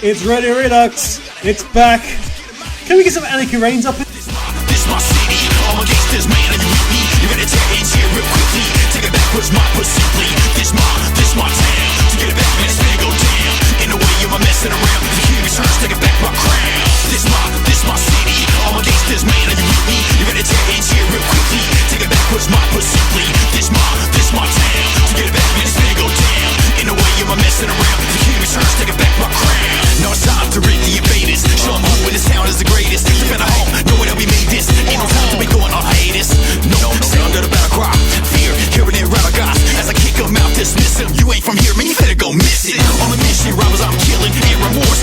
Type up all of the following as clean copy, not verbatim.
It's ready, Redux. It's back. Can we get some ANARCHY REIGNS up? This my city, all my gangsters, man, are you with me? You gotta take it here real quickly. Take it backwards, my simply. This my town. To get it back, man, it's gonna go down. In the way you are messing around. If you hear me search, take it back my crown. This my city, all my gangsters, man, are you with me? You gotta take it here real quickly. Take it backwards, my simply. This my town. To get it back, man, it's gonna go down. In the way you are messing around. If you hear me search, take it back my crown. Now it's time to rid the invaders. Show them who in this town is the greatest. Defend a home, know what we made this. Ain't no time to be going on hiatus. No, sound of the battle cry. Fear, hearing it rattle guys. As I kick them out, dismiss them. You ain't from here, man, you better go miss it. On a mission, robbers I'm killing. And remorse,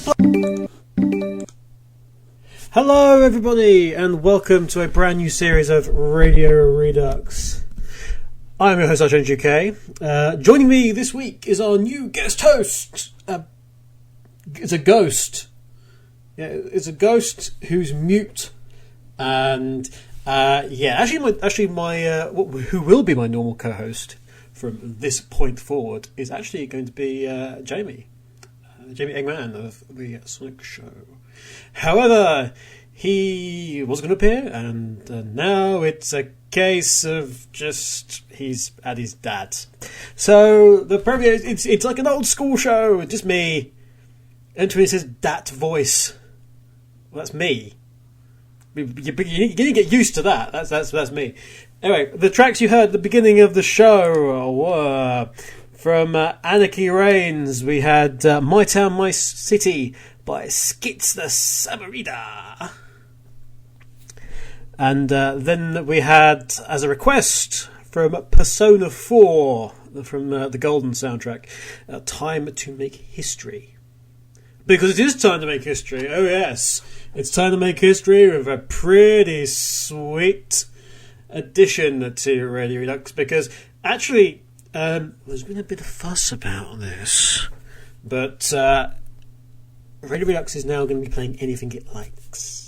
play. Hello, everybody, and welcome to a brand new series of Radio Redux. I'm your host, ANARCHY. Joining me this week is our new guest host. It's a ghost. Yeah, it's a ghost who's mute, and who will be my normal co-host from this point forward is actually going to be Jamie Eggman of the Sonic Show. However, he was going to appear, and now it's a case of just he's at his dad's. So the premiere, it's like an old school show, just me entering his dat voice. Well, that's me. You're going to get used to that. That's me. Anyway, the tracks you heard at the beginning of the show were from Anarchy Reigns. We had My Town, My City by Skits the Samarita. And then we had, as a request, from Persona 4, from the Golden soundtrack, Time to Make History. Because it is time to make history, oh yes. It's time to make history with a pretty sweet addition to Radio Redux, because actually there's been a bit of fuss about this, but Radio Redux is now going to be playing anything it likes.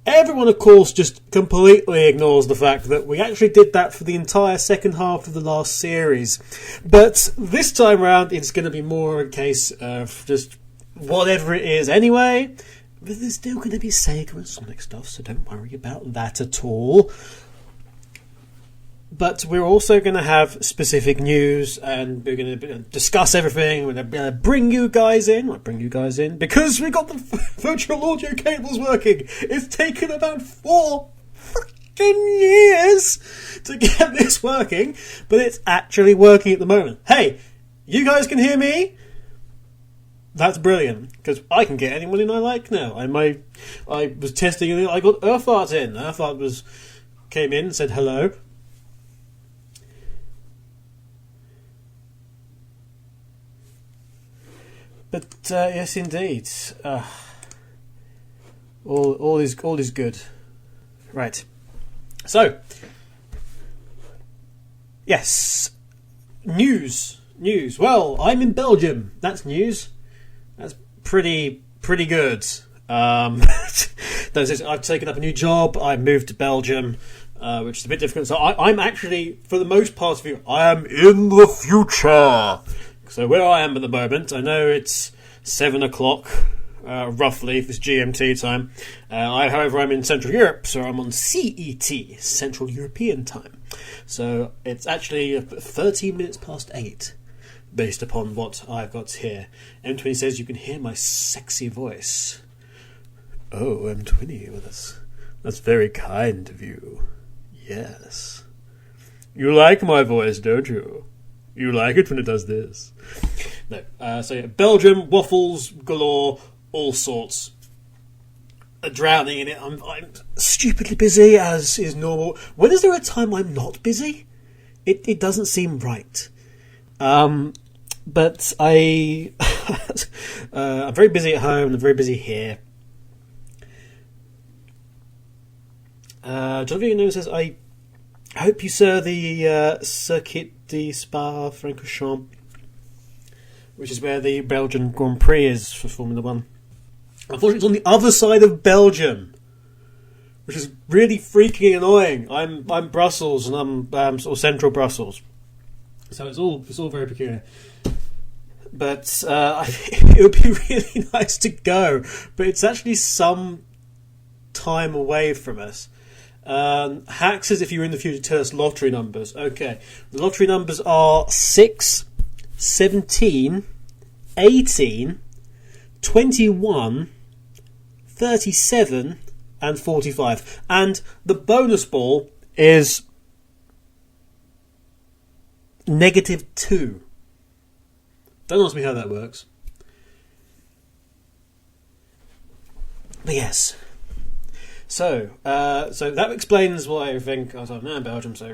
Everyone, of course, just completely ignores the fact that we actually did that for the entire second half of the last series. But this time around, it's going to be more a case of just whatever it is anyway. But there's still going to be Sega and Sonic stuff, so don't worry about that at all. But we're also going to have specific news, and we're going to discuss everything. We're going to bring you guys in. I'll bring you guys in because we got the virtual audio cables working. It's taken about 4 fucking years to get this working, but it's actually working at the moment. Hey, you guys can hear me? That's brilliant, because I can get anyone in I like now. I was testing it. I got Earthart in. Earthart came in and said hello. But yes, indeed, all is good. Right. So, yes, news. Well, I'm in Belgium. That's news. That's pretty good. I've taken up a new job. I moved to Belgium, which is a bit difficult. So I'm actually, for the most part of you, I am in the future. So where I am at the moment, I know it's 7 o'clock, roughly, if it's GMT time. However, I'm in Central Europe, so I'm on CET, Central European time. So it's actually 13 minutes past 8, based upon what I've got here. M20 says you can hear my sexy voice. Oh, M20, well, that's very kind of you. Yes. You like my voice, don't you? You like it when it does this. No. So yeah, Belgium, waffles galore, all sorts. Drowning in it. I'm stupidly busy, as is normal. When is there a time I'm not busy? It doesn't seem right. But I'm very busy at home. I'm very busy here. Jonathan says, I hope you saw the Circuit de Spa-Francorchamps, which is where the Belgian Grand Prix is for Formula 1. Unfortunately, it's on the other side of Belgium, which is really freaking annoying. I'm Brussels, and I'm sort of central Brussels, so it's all very peculiar. But it would be really nice to go, but it's actually some time away from us. Hack says if you're in the future, tell us lottery numbers. Okay, the lottery numbers are 6, 17, 18, 21, 37 and 45. And the bonus ball is -2. Don't ask me how that works. But yes. So that explains why I think I was now in Belgium. So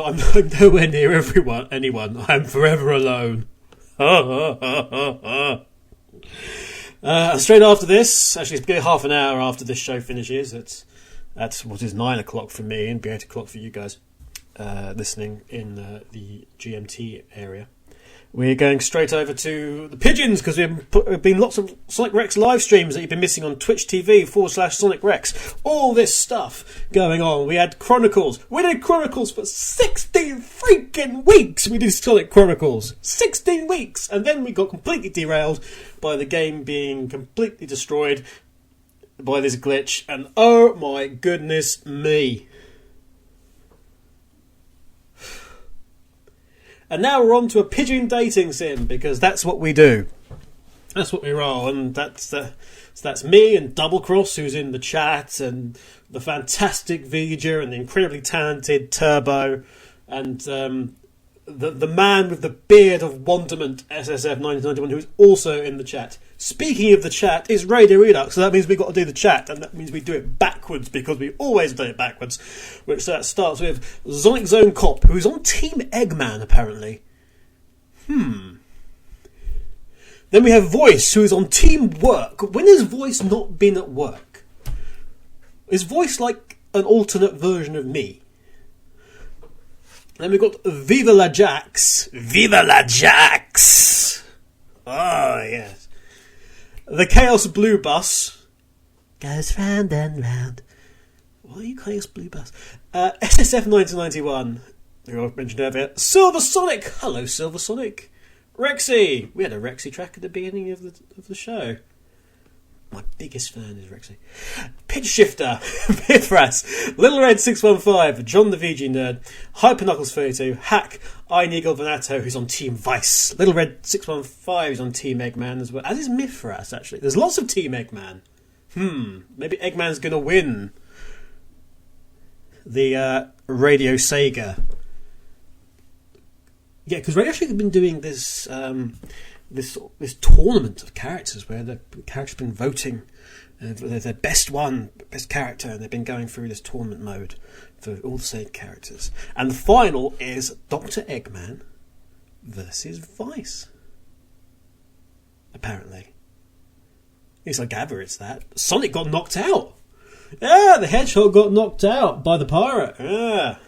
I'm nowhere near anyone. I'm forever alone. Straight after this, actually, it's half an hour after this show finishes. That's what is 9 o'clock for me and be 8 o'clock for you guys listening in the GMT area. We're going straight over to the pigeons because there've been lots of Sonic Rex live streams that you've been missing on Twitch TV/Sonic Rex. All this stuff going on. We had Chronicles. We did Chronicles for 16 freaking weeks. We did Sonic Chronicles. 16 weeks. And then we got completely derailed by the game being completely destroyed by this glitch. And oh my goodness me. And now we're on to a pigeon dating sim, because that's what we do. That's what we roll, and that's me and Double Cross, who's in the chat, and the fantastic Vija, and the incredibly talented Turbo, and the man with the beard of wonderment, SSF1991, who's also in the chat. Speaking of the chat, it's Radio Redux, so that means we've got to do the chat, and that means we do it backwards, because we always do it backwards, which starts with Sonic Zone Cop, who's on Team Eggman, apparently. Then we have Voice, who's on Team Work. When has Voice not been at work? Is Voice like an alternate version of me? Then we've got Viva La Jax. Viva La Jax! Oh, yes. The Chaos Blue Bus. Goes round and round. What are you, Chaos Blue Bus? SSF 1991, who I've mentioned earlier. Silver Sonic. Hello, Silver Sonic. Rexy. We had a Rexy track at the beginning of the show. My biggest fan is Rexy. Pitch Shifter, Bifras, Little Red 615, John the VG Nerd, Hyper Knuckles 32, Hack, Nigel Venato, who's on Team Vice, Little Red 615 is on Team Eggman as well, as is Mifras, actually. There's lots of Team Eggman. Maybe Eggman's gonna win the Radio Sega. Yeah, because Radio Sega have been doing this this tournament of characters where the characters have been voting their best character, and they've been going through this tournament mode for all the same characters. And the final is Dr. Eggman versus Vice. Apparently. At least I gather it's that. Sonic got knocked out. Yeah, the Hedgehog got knocked out by the pirate. Yeah.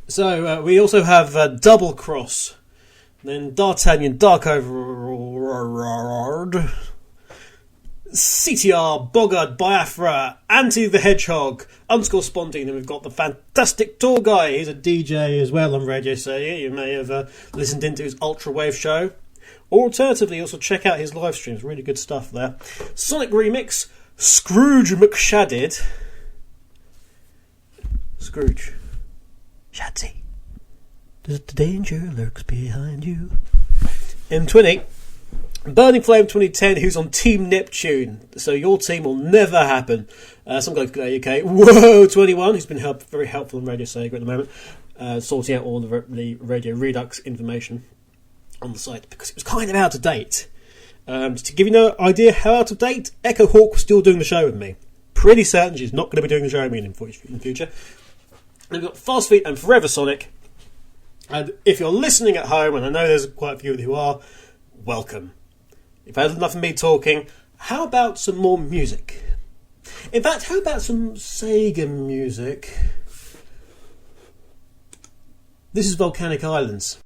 So we also have Double Cross. Then D'Artagnan, Dark Overlord, CTR, Bogard, Biafra, Anti the Hedgehog, Unscore Sponding. Then we've got the fantastic tour guy. He's a DJ as well on Radio Sega. You may have listened into his Ultra Wave show. Or alternatively, also check out his live streams. Really good stuff there. Sonic Remix, Scrooge McShadded. Scrooge. Shadsy. The danger lurks behind you. M20. Burning Flame 2010, who's on Team Neptune. So your team will never happen. Some guy from AAUK. Whoa, 21, who's been very helpful on Radio Sega at the moment. Sorting out all the Radio Redux information on the site, because it was kind of out of date. To give you no idea how out of date, Echo Hawk was still doing the show with me. Pretty certain she's not going to be doing the show with me in the future. And we've got Fast Feet and Forever Sonic. And if you're listening at home, and I know there's quite a few of you who are, welcome. You've had enough of me talking. How about some more music? In fact, how about some Sega music? This is Volcanic Islands.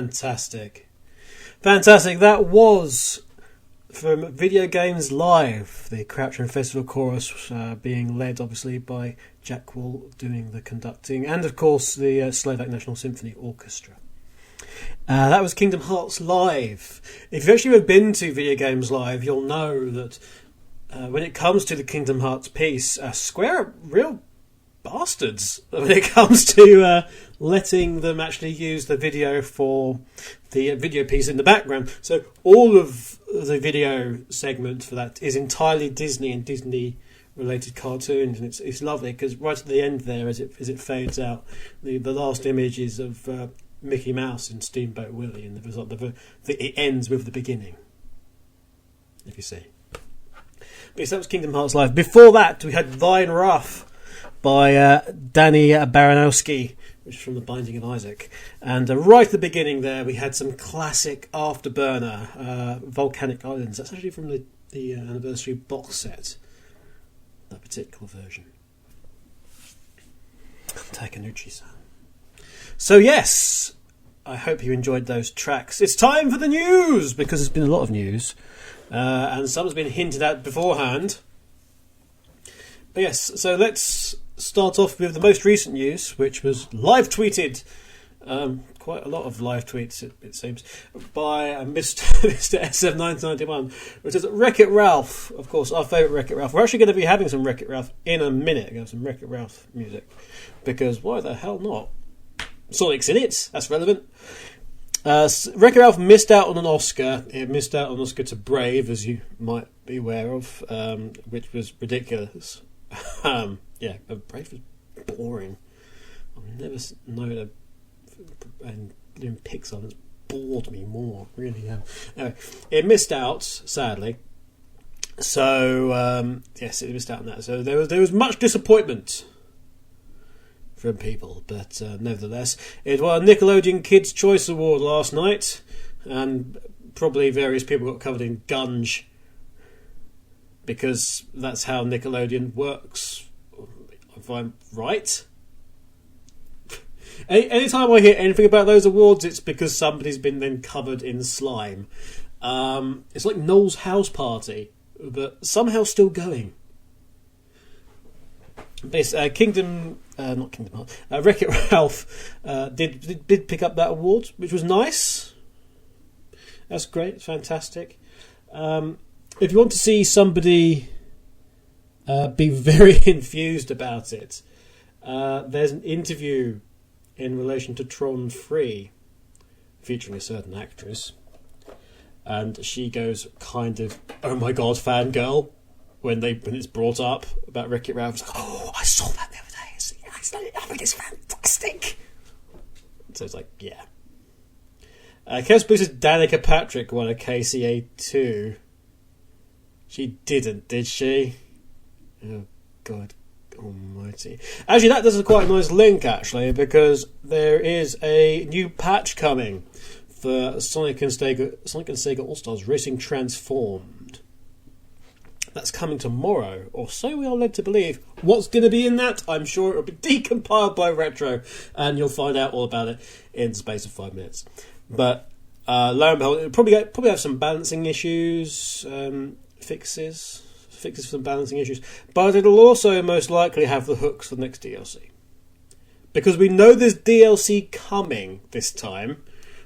Fantastic. Fantastic. That was from Video Games Live, the Crouch Festival chorus being led, obviously, by Jack Wall doing the conducting, and, of course, the Slovak National Symphony Orchestra. That was Kingdom Hearts Live. If you've actually ever been to Video Games Live, you'll know that when it comes to the Kingdom Hearts piece, Square are real bastards when it comes to letting them actually use the video for the video piece in the background. So all of the video segment for that is entirely Disney and Disney related cartoons, and it's lovely because right at the end there, as it fades out, the last image is of Mickey Mouse and Steamboat Willie, and it ends with the beginning, if you see. But yes, that was Kingdom Hearts Live. Before that, we had Thine Wrath by Danny Baranowski, which is from The Binding of Isaac. And right at the beginning there, we had some classic Afterburner, Volcanic Islands. That's actually from the anniversary box set, that particular version. Takenuchi-san. So yes, I hope you enjoyed those tracks. It's time for the news, because there's been a lot of news. And some has been hinted at beforehand. But yes, so let's start off with the most recent news, which was live tweeted, quite a lot of live tweets it seems, by Mr. SF991, which is Wreck-It Ralph, of course, our favourite Wreck-It Ralph. We're actually going to be having some Wreck-It Ralph in a minute. We're going to have some Wreck-It Ralph music, because why the hell not? Sonic's in it, that's relevant. Wreck-It Ralph missed out on an Oscar. It missed out on an Oscar to Brave, as you might be aware of, which was ridiculous. Yeah, Brave was boring. I've never known doing Pixar that's bored me more. Really have. Anyway, it missed out, sadly. So yes, it missed out on that. So there was much disappointment from people, but nevertheless, it won a Nickelodeon Kids' Choice Award last night, and probably various people got covered in gunge, because that's how Nickelodeon works, if I'm right. Anytime I hear anything about those awards, it's because somebody's been then covered in slime. It's like Noel's house party, but somehow still going. This not Kingdom Hearts, Wreck-It Ralph did pick up that award, which was nice. That's great, it's fantastic. If you want to see somebody be very infused about it, there's an interview in relation to Tron 3 featuring a certain actress, and she goes kind of, oh my god, fangirl, when it's brought up about Wreck-It Ralph. It's like, oh, I saw that the other day. I mean, it's fantastic. So it's like, yeah. Chaos Boosters Danica Patrick won a KCA 2. She didn't, did she? Oh, God almighty. Actually, that does a quite nice link, actually, because there is a new patch coming for Sonic and Sega All-Stars Racing Transformed. That's coming tomorrow, or so we are led to believe. What's going to be in that? I'm sure it'll be decompiled by Retro, and you'll find out all about it in the space of 5 minutes. But lo and behold, it'll probably have some balancing issues, fixes for some balancing issues, but it'll also most likely have the hooks for the next DLC. Because we know there's DLC coming this time.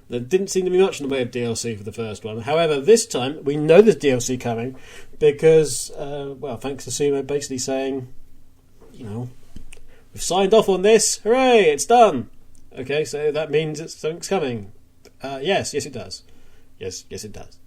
There didn't seem to be much in the way of DLC for the first one. However, this time, we know there's DLC coming because, thanks to Sumo basically saying, we've signed off on this, hooray, it's done. Okay, so that means something's coming. Yes, it does. Yes, it does.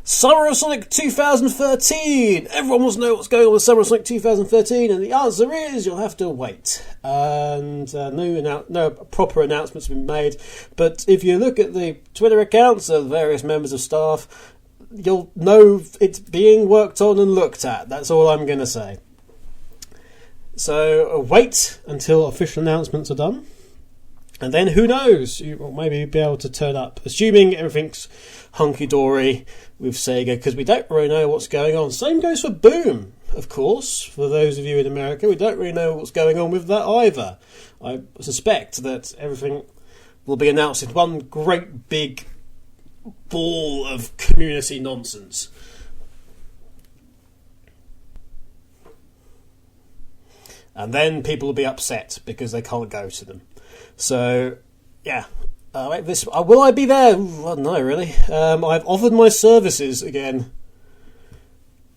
Summer of Sonic 2013! Everyone wants to know what's going on with Summer of Sonic 2013, and the answer is you'll have to wait. And no proper announcements have been made, but if you look at the Twitter accounts of various members of staff, you'll know it's being worked on and looked at. That's all I'm going to say. So wait until official announcements are done. And then who knows, you will maybe be able to turn up, assuming everything's hunky-dory with Sega, because we don't really know what's going on. Same goes for Boom, of course, for those of you in America. We don't really know what's going on with that either. I suspect that everything will be announced in one great big ball of community nonsense. And then people will be upset because they can't go to them. So, yeah. Will I be there? I don't know, really. I've offered my services again,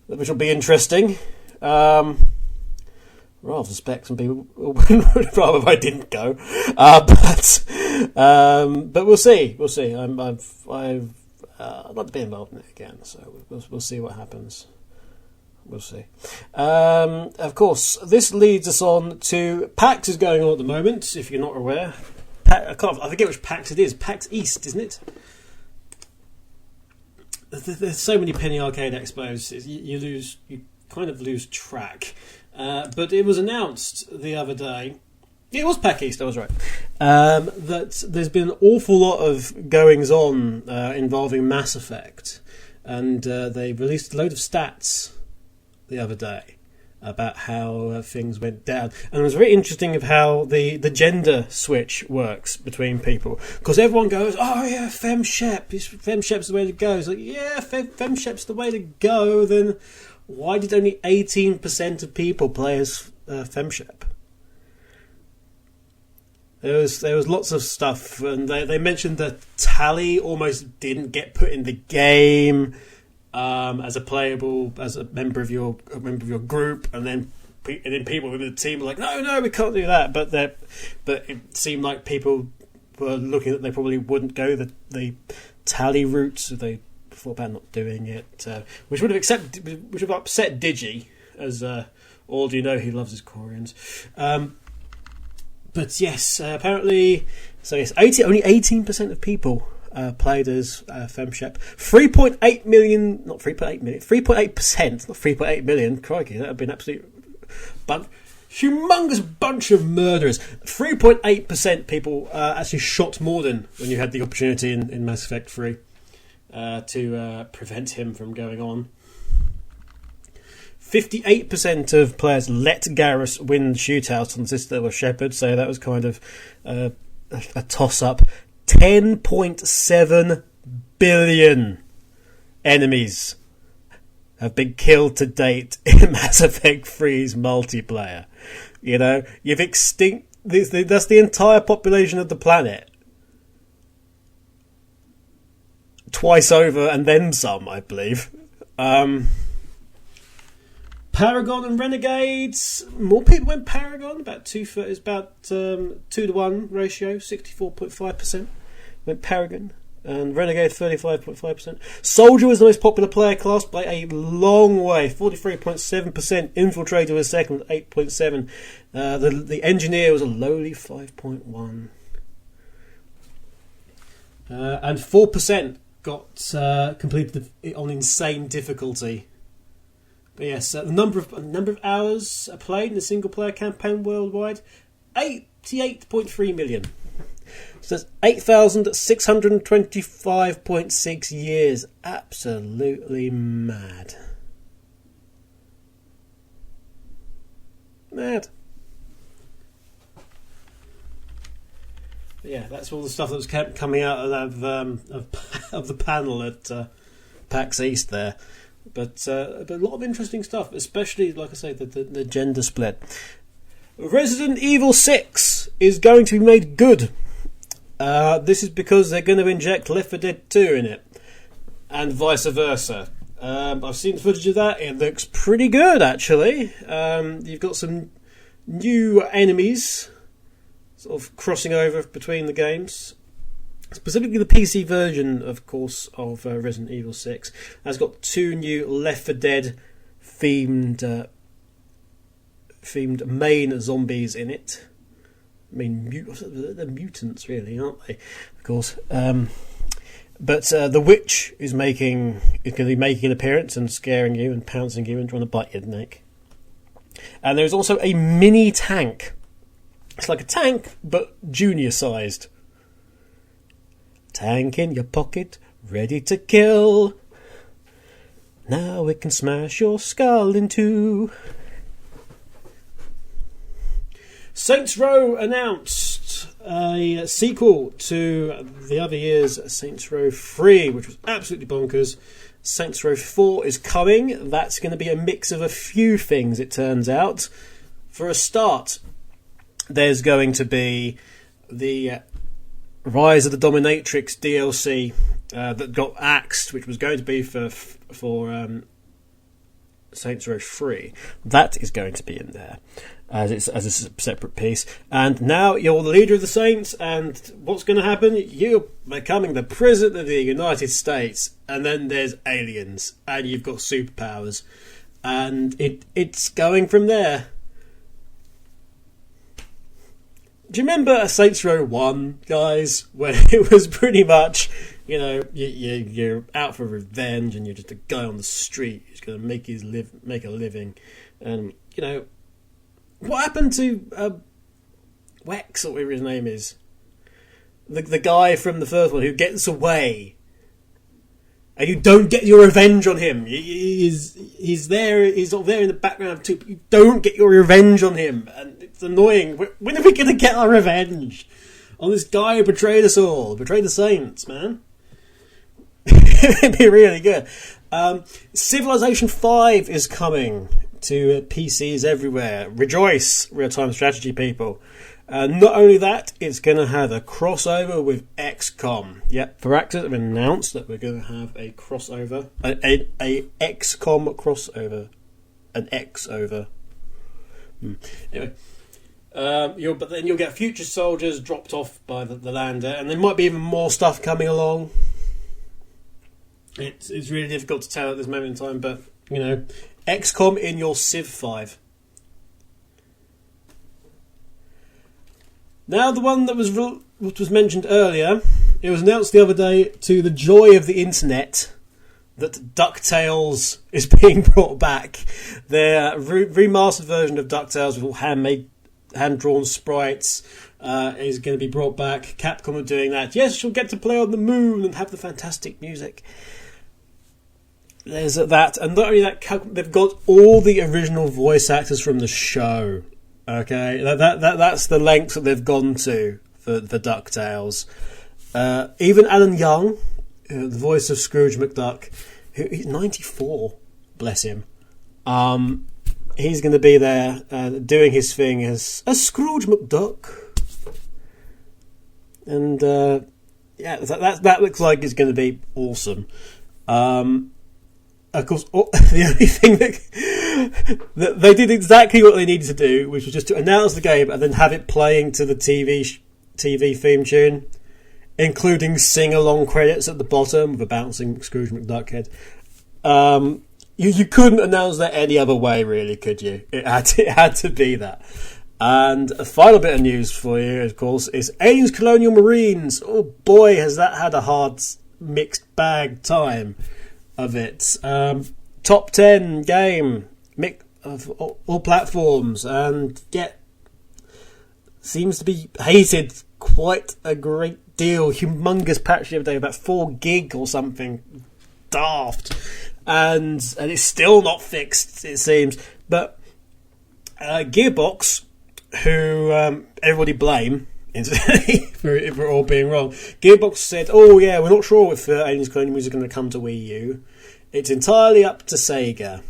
which will be interesting. Rather suspect some people would rather if I didn't go. But we'll see. We'll see. I'd like to be involved in it again, so we'll see what happens. We'll see. Of course, this leads us on to PAX is going on at the moment, if you're not aware. I forget which PAX it is. PAX East, isn't it? There's so many penny arcade expos, you kind of lose track. But it was announced the other day. It was PAX East, I was right. That there's been an awful lot of goings on involving Mass Effect, and they released a load of stats the other day about how things went down, and it was very interesting of how the gender switch works between people, because everyone goes, oh yeah, femshep's the way to go. It's like, yeah, femshep's the way to go. Then why did only 18% of people play as femshep? There was lots of stuff, and they mentioned that Tally almost didn't get put in the game as a member of your group, and then people within the team were like, no, we can't do that. But it seemed like people were looking that they probably wouldn't go the Tally route, so they thought about not doing it, which would have upset Digi, as all do you know he loves his Koreans. But yes, apparently, so yes, only 18% of people played as femshep. 3.8 million, not 3.8 million, 3.8%, not 3.8 million. Crikey, that would be an absolute humongous bunch of murderers. 3.8% people actually shot Morden when you had the opportunity in Mass Effect 3 to prevent him from going on. 58% of players let Garrus win the shootout on Sister or Shepard, so that was kind of a toss-up. 10.7 billion enemies have been killed to date in Mass Effect 3's multiplayer. You know, you've extinct. That's the entire population of the planet. Twice over and then some, I believe. Paragon and Renegades. More people went Paragon. About 2-to-1 ratio. 64.5% went Paragon, and Renegade 35.5%. Soldier was the most popular player class by a long way. 43.7%. Infiltrator was second with 8.7%. The Engineer was a lowly 5.1%. And 4% got completed on insane difficulty. But yes, the number of hours played in a single player campaign worldwide, 88.3 million. So that's 8,625.6 years. Absolutely mad. But yeah, that's all the stuff that was kept coming out of the panel at PAX East there. But a lot of interesting stuff, especially, like I say, the gender split. Resident Evil 6 is going to be made good. This is because they're going to inject Left 4 Dead 2 in it, and vice versa. I've seen footage of that. It looks pretty good, actually. You've got some new enemies sort of crossing over between the games. Specifically, the PC version, of course, of Resident Evil 6 has got 2 new Left 4 Dead themed main zombies in it. I mean, they're mutants, really, aren't they? Of course. But the witch is going to be making an appearance and scaring you and pouncing you and trying to bite your neck. And there's also a mini tank. It's like a tank, but junior-sized. Tank in your pocket, ready to kill. Now it can smash your skull in two. Saints Row announced a sequel to the other year's Saints Row 3, which was absolutely bonkers. Saints Row 4 is coming. That's going to be a mix of a few things, it turns out. For a start, there's going to be the Rise of the Dominatrix DLC that got axed, which was going to be for Saints Row 3. That is going to be in there as a separate piece. And now you're the leader of the Saints, and what's going to happen? You're becoming the President of the United States, and then there's aliens, and you've got superpowers, and it's going from there. Do you remember Saints Row 1, guys, when it was pretty much, you know, you're out for revenge and you're just a guy on the street who's going to make a living, and you know, what happened to Wex, or whatever his name is, the guy from the first one who gets away, and you don't get your revenge on him. He's there. He's sort of there in the background too, but you don't get your revenge on him, and it's annoying. When are we going to get our revenge on this guy who betrayed us all, betrayed the Saints, man? It'd be really good. Civilization 5 is coming to PCs everywhere. Rejoice, real-time strategy people. Not only that, it's going to have a crossover with XCOM. Yep, Firaxis have announced that we're going to have a crossover, a XCOM crossover, an X-over. Anyway, but then you'll get future soldiers dropped off by the lander, and there might be even more stuff coming along. It's really difficult to tell at this moment in time, but you know, XCOM in your Civ 5. Now, the one that was mentioned earlier, it was announced the other day, to the joy of the internet, that DuckTales is being brought back. Their remastered version of DuckTales with all hand-drawn sprites is going to be brought back. Capcom are doing that. Yes, you'll get to play on the moon and have the fantastic music. There's that, and not only that, they've got all the original voice actors from the show. Okay, that's the lengths that they've gone to for DuckTales. Even Alan Young, the voice of Scrooge McDuck, he's 94, bless him. He's going to be there doing his thing as Scrooge McDuck, and yeah, that looks like it's going to be awesome. Of course, the only thing that they did exactly what they needed to do, which was just to announce the game and then have it playing to the TV theme tune, including sing-along credits at the bottom with a bouncing Scrooge McDuck head. You couldn't announce that any other way, really, could you? It had to be that. And a final bit of news for you, of course, is Aliens Colonial Marines. Oh boy, has that had a hard mixed bag time of it. Top 10 game of all platforms, and yet seems to be hated quite a great deal. Humongous patch the other day, about 4 gig or something daft, and it's still not fixed, it seems. But Gearbox, who everybody blame for it all being wrong, Gearbox said, oh yeah, we're not sure if Aliens Colonial Marines are going to come to Wii U. It's entirely up to Sega.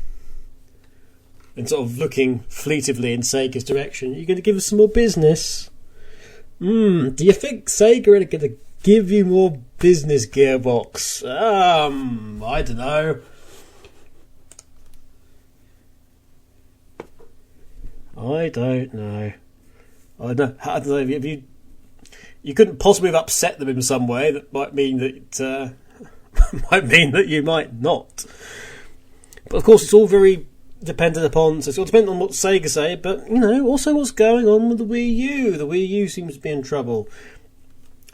And sort of looking fleetingly in Sega's direction, you're going to give us some more business? Do you think Sega are going to give you more business, Gearbox? I don't know. I don't know. If you couldn't possibly have upset them in some way. That might mean that might mean that you might not. But of course, it's all very dependent upon. So it's all dependent on what Sega say. But you know, also what's going on with the Wii U. The Wii U seems to be in trouble.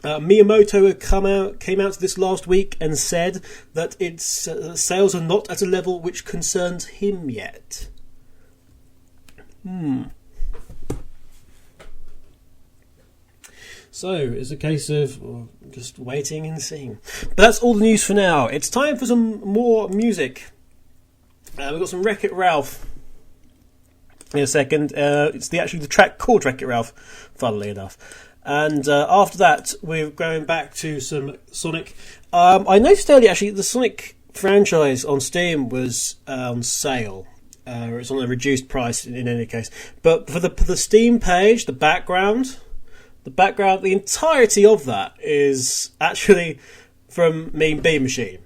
Miyamoto came out this last week and said that its sales are not at a level which concerns him yet. So it's a case of just waiting and seeing. But that's all the news for now. It's time for some more music. We've got some Wreck-It Ralph in a second. It's actually the track called Wreck-It Ralph, funnily enough. And after that, we're going back to some Sonic. I noticed earlier, actually, the Sonic franchise on Steam was on sale. It's on a reduced price in any case. But for the Steam page, the background, the entirety of that is actually from Mean Bean Machine.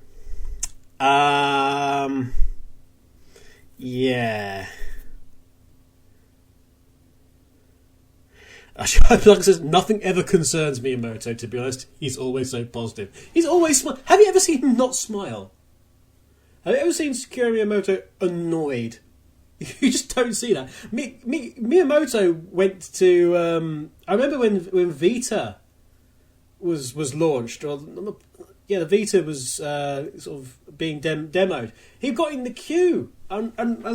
Yeah. Actually, like I said, nothing ever concerns Miyamoto, to be honest. He's always so positive. He's always Have you ever seen him not smile? Have you ever seen Shigeru Miyamoto annoyed? You just don't see that. Miyamoto went to... I remember when Vita was launched. Or, yeah, the Vita was sort of being demoed. He got in the queue and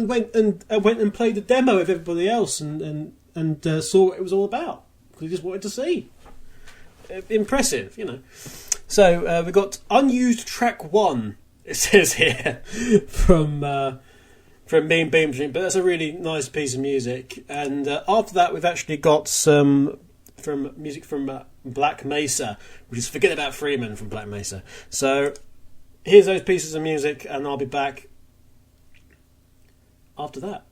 went and played the demo with everybody else and saw what it was all about. He just wanted to see. Impressive, you know. So we got unused track 1. It says here from Mean Bean Machine, but that's a really nice piece of music. And after that, we've actually got some music from Black Mesa, which is Forget About Freeman from Black Mesa. So here's those pieces of music, and I'll be back after that.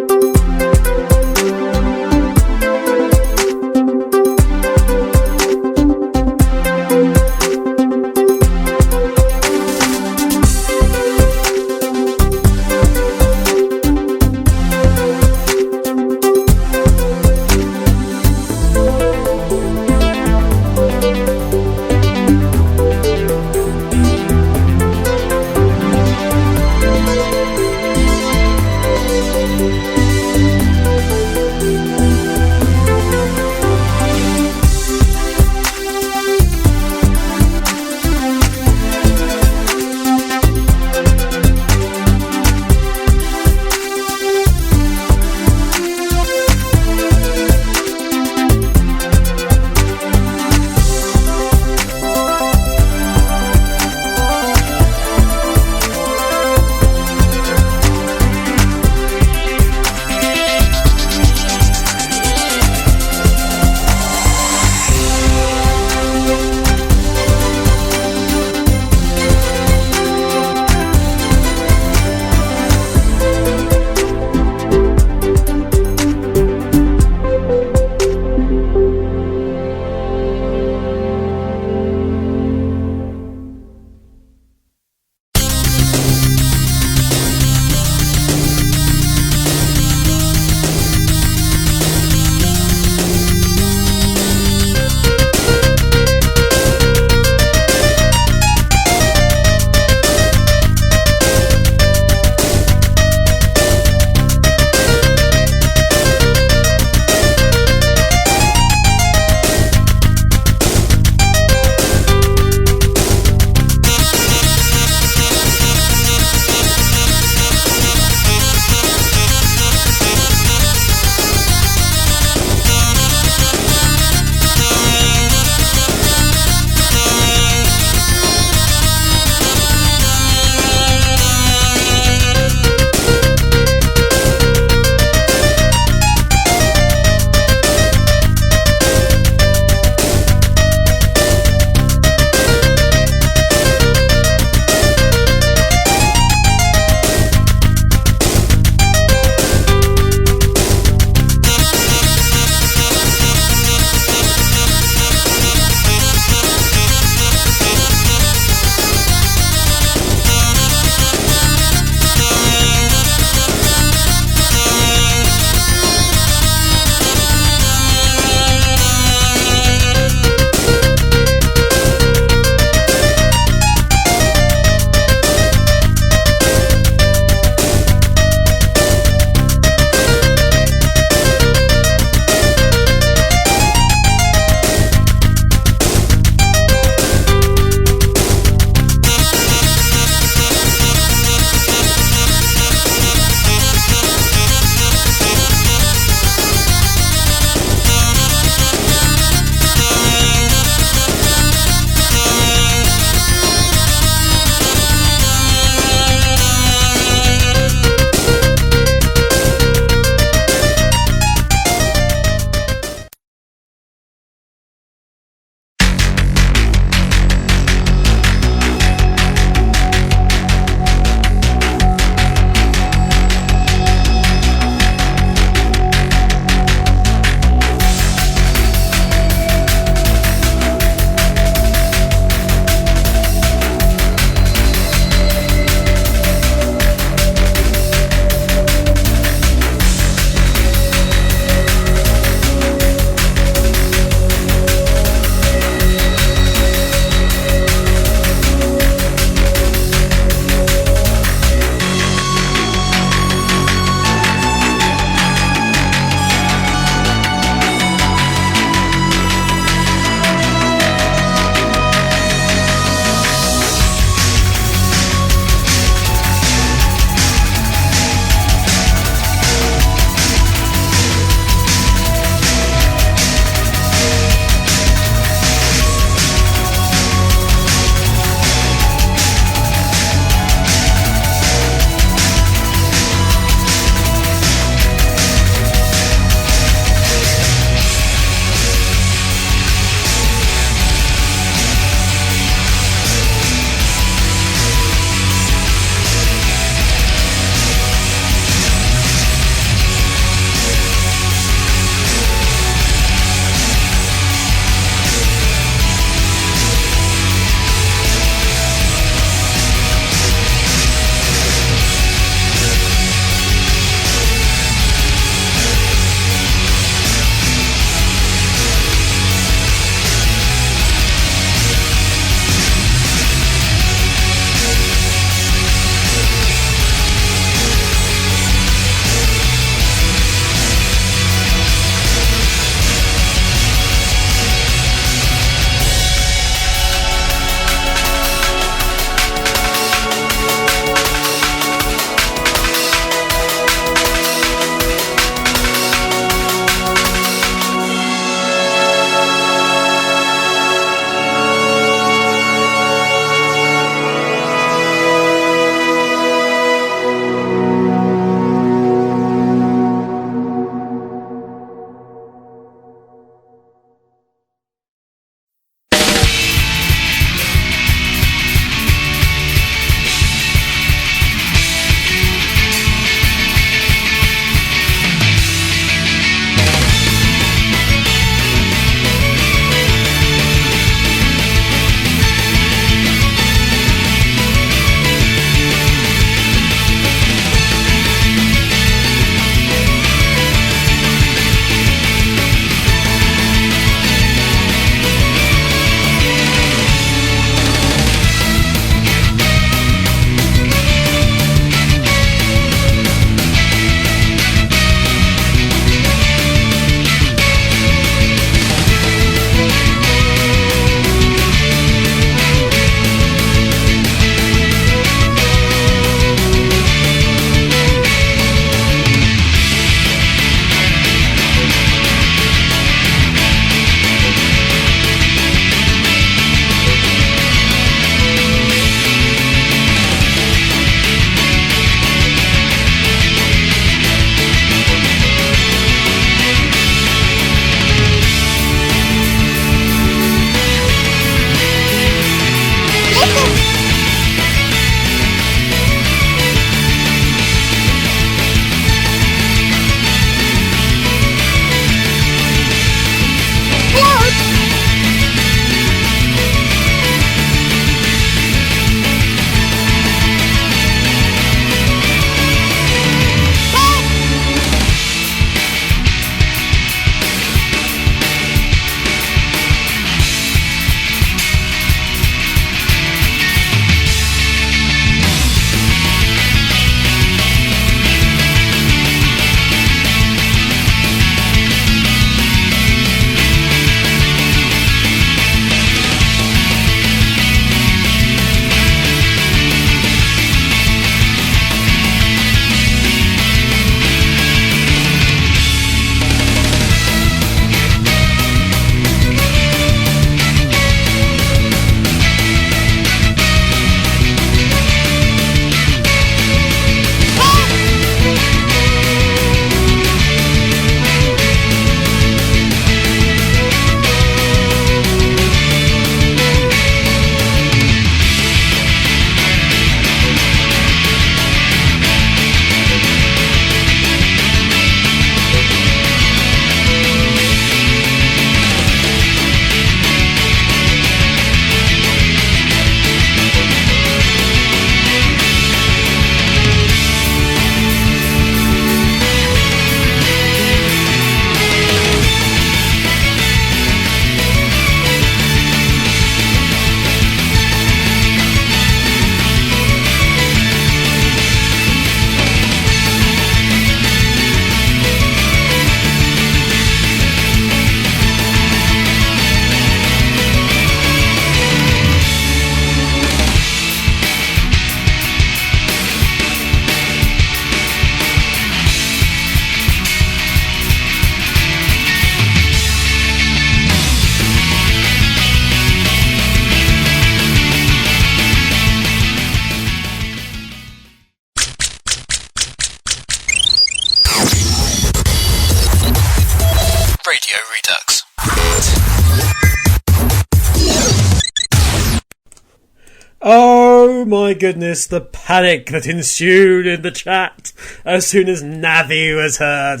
Oh my goodness, the panic that ensued in the chat as soon as Navi was heard.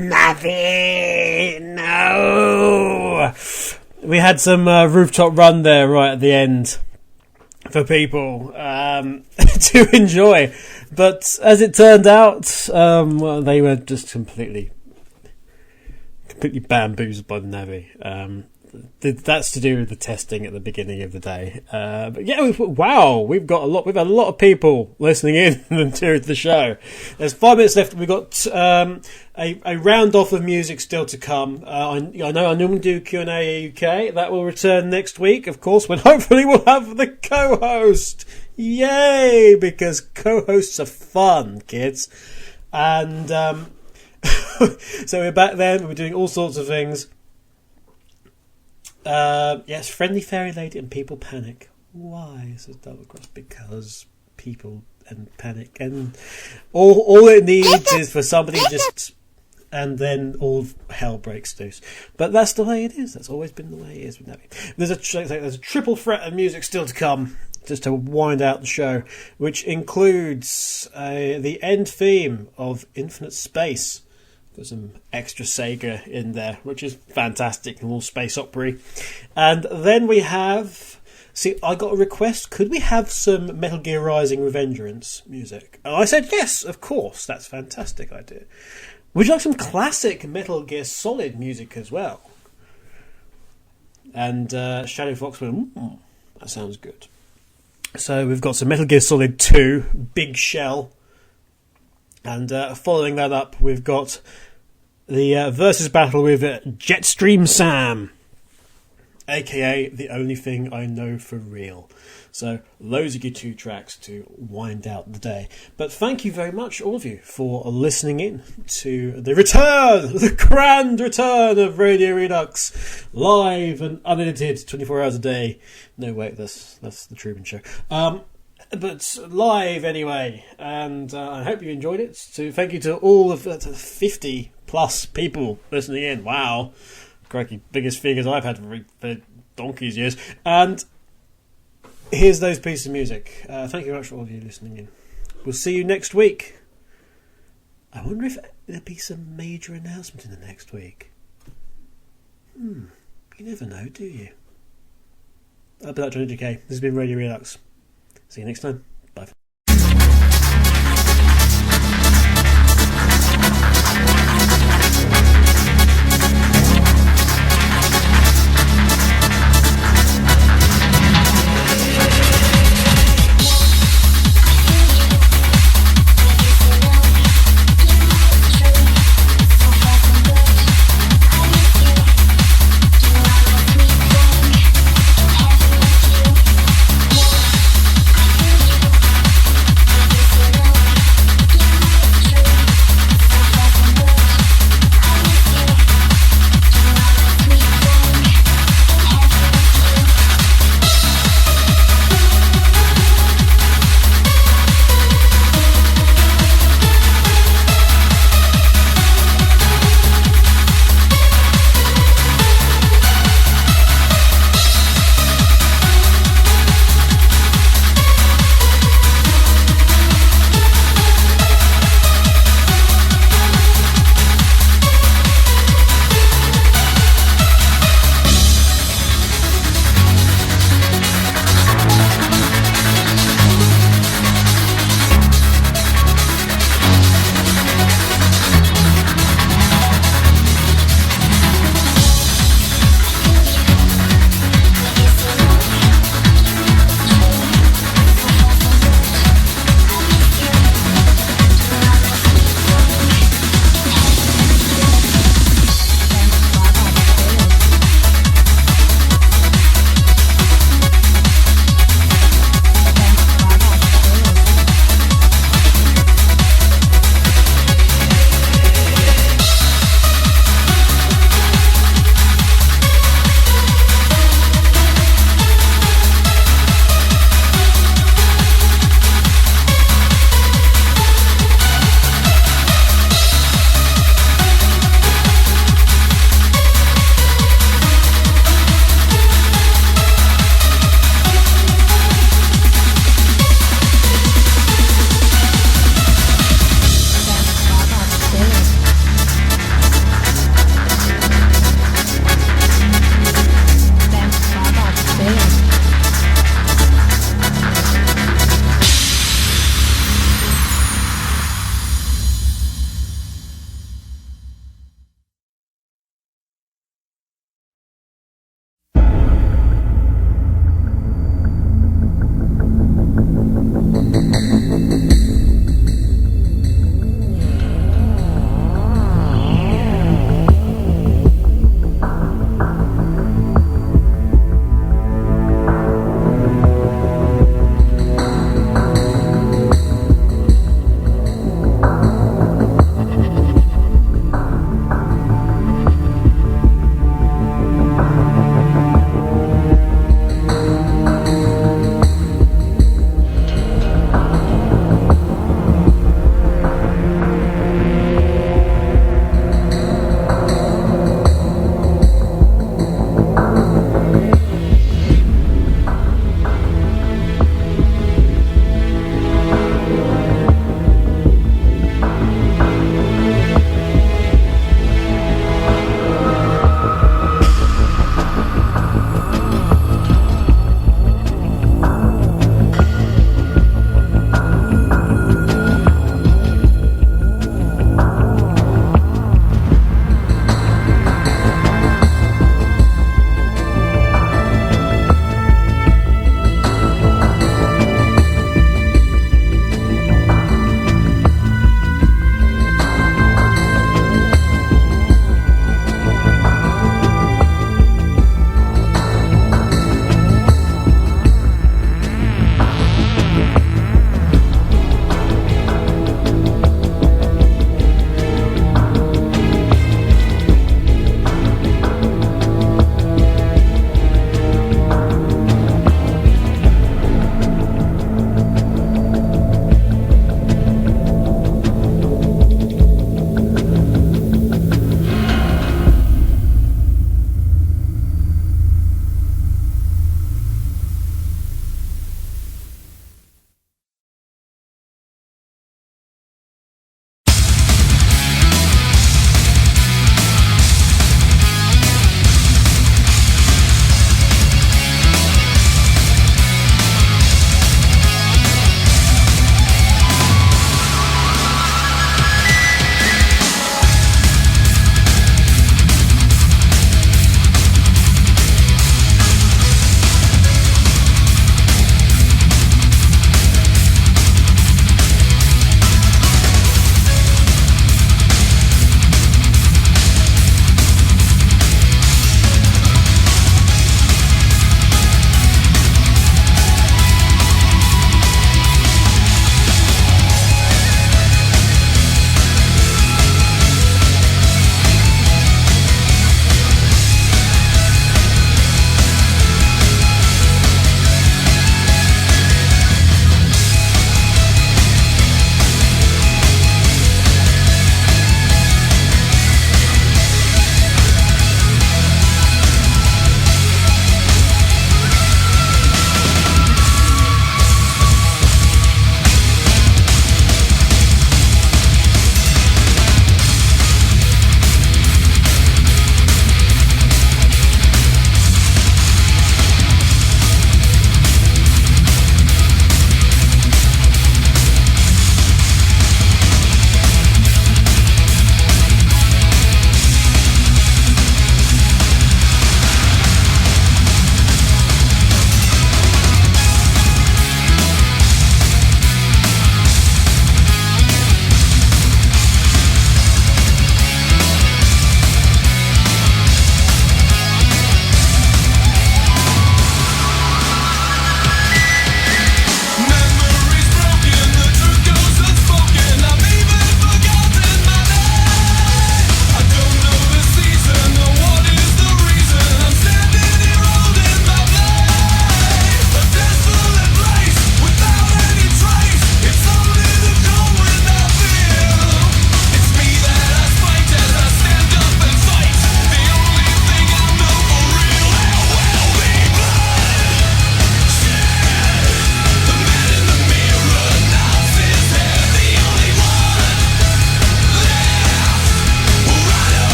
Navi! No! We had some rooftop run there right at the end for people to enjoy. But as it turned out, well, they were just completely bamboozled by the Navi. That's to do with the testing at the beginning of the day. But yeah, we've had a lot of people listening in to the show. There's 5 minutes left. We've got a round off of music still to come. I know I normally do Q&A AAUK. That will return next week, of course, when hopefully we'll have the co-host. Yay! Because co-hosts are fun, kids. And so we're back then. We're doing all sorts of things. Yes, Friendly Fairy Lady and People Panic. Why? Says Double Cross. Because people and panic. And all it needs is for somebody just... And then all hell breaks loose. But that's the way it is. That's always been the way it is with Navi. There's a triple threat of music still to come, just to wind out the show, which includes the end theme of Infinite Space. There's some extra Sega in there, which is fantastic, and all space opera. And then we have... See, I got a request. Could we have some Metal Gear Rising Revengeance music? And I said, yes, of course. That's a fantastic idea. Would you like some classic Metal Gear Solid music as well? And Shadow Fox went, that sounds good. So we've got some Metal Gear Solid 2, Big Shell. And following that up, we've got the versus battle with Jetstream Sam, aka The Only Thing I Know for Real. So those are your 2 tracks to wind out the day. But thank you very much, all of you, for listening in to the grand return of Radio Redux, live and unedited, 24 hours a day. No, wait, that's the Truman Show. But live anyway, and I hope you enjoyed it. So thank you to all of the 50 plus people listening in. Wow, crikey, biggest figures I've had for donkey's years. And here's those pieces of music. Thank you very much for all of you listening in. We'll see you next week. I wonder if there'll be some major announcement in the next week. You never know, do you? I'll be like Johnny JK. This has been Radio Redux. See you next time.